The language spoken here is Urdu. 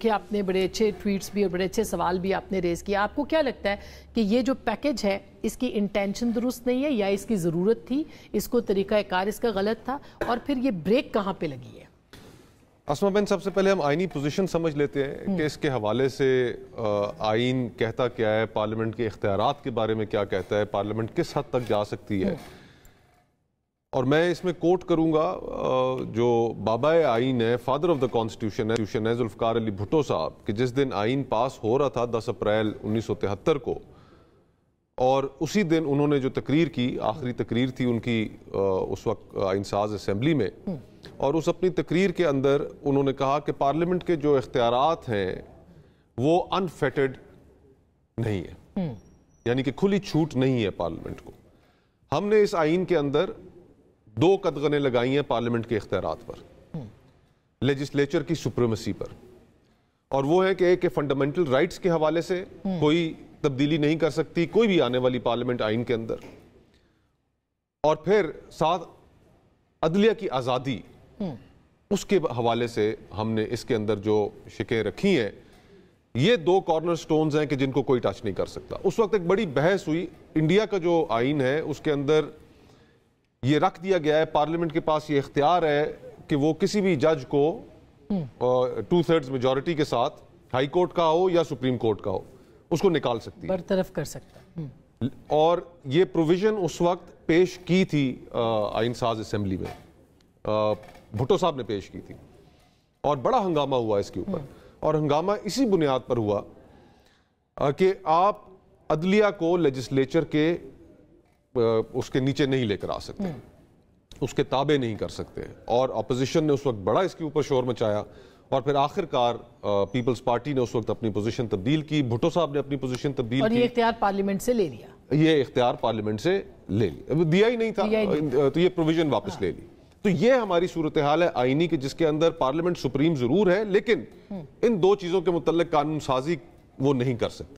کہ آپ نے بڑے اچھے ٹویٹس بھی اور بڑے اچھے سوال بھی آپ نے ریز کیا. آپ کو کیا لگتا ہے کہ یہ جو پیکج ہے اس کی انٹینشن درست نہیں ہے یا اس کی ضرورت تھی, اس کو طریقہ کار اس کا غلط تھا, اور پھر یہ بریک کہاں پہ لگی ہے؟ اسما بین, سب سے پہلے ہم آئینی پوزیشن سمجھ لیتے ہیں کہ اس کے حوالے سے آئین کہتا کیا ہے, پارلیمنٹ کے اختیارات کے بارے میں کیا کہتا ہے, پارلیمنٹ کس حد تک جا سکتی ہے. اور میں اس میں کوٹ کروں گا جو بابا آئین ہے, فادر آف دا کانسٹیٹیوشن ہے ذوالفقار علی بھٹو صاحب, کہ جس دن آئین پاس ہو رہا تھا 10 اپریل 1973 کو, اور اسی دن انہوں نے جو تقریر کی, آخری تقریر تھی ان کی اس وقت آئین ساز اسمبلی میں, اور اس اپنی تقریر کے اندر انہوں نے کہا کہ پارلیمنٹ کے جو اختیارات ہیں وہ انفیٹڈ نہیں ہے, یعنی کہ کھلی چھوٹ نہیں ہے پارلیمنٹ کو. ہم نے اس آئین کے اندر 2 قدغنیں لگائی ہیں پارلیمنٹ کے اختیارات پر, لیجسلیچر کی سپریمیسی پر, اور وہ ہے کہ ایک فنڈامنٹل رائٹس کے حوالے سے کوئی تبدیلی نہیں کر سکتی کوئی بھی آنے والی پارلیمنٹ آئین کے اندر, اور پھر ساتھ عدلیہ کی آزادی, اس کے حوالے سے ہم نے اس کے اندر جو شکیں رکھی ہیں, یہ 2 کارنر سٹونز ہیں کہ جن کو کوئی ٹچ نہیں کر سکتا. اس وقت ایک بڑی بحث ہوئی, انڈیا کا جو آئین ہے اس کے اندر یہ رکھ دیا گیا ہے پارلیمنٹ کے پاس یہ اختیار ہے کہ وہ کسی بھی جج کو 2/3 میجورٹی کے ساتھ, ہائی کورٹ کا ہو یا سپریم کورٹ کا ہو, اس کو نکال سکتی ہے, برطرف کر سکتا. اور یہ پروویژن اس وقت پیش کی تھی آئین ساز اسمبلی میں, بھٹو صاحب نے پیش کی تھی, اور بڑا ہنگامہ ہوا اس کے اوپر. اور ہنگامہ اسی بنیاد پر ہوا کہ آپ عدلیہ کو لیجسلیچر کے اس کے نیچے نہیں لے کر آ سکتے, اس کے تابع نہیں کر سکتے, اور اپوزیشن نے اس وقت بڑا اس کے اوپر شور مچایا, اور پھر آخر کار پیپلز پارٹی نے اس وقت اپنی پوزیشن تبدیل کی, بھٹو صاحب نے اپنی پوزیشن تبدیل کی, اور یہ اختیار پارلیمنٹ سے لے لیا. یہ اختیار پارلیمنٹ سے لے لیا, دیا ہی نہیں تھا, تو یہ پروویژن واپس لے لی. تو یہ ہماری صورتحال ہے آئینی کی, جس کے اندر پارلیمنٹ سپریم ضرور ہے لیکن ان 2 چیزوں کے متعلق قانون سازی وہ نہیں کر سکتے.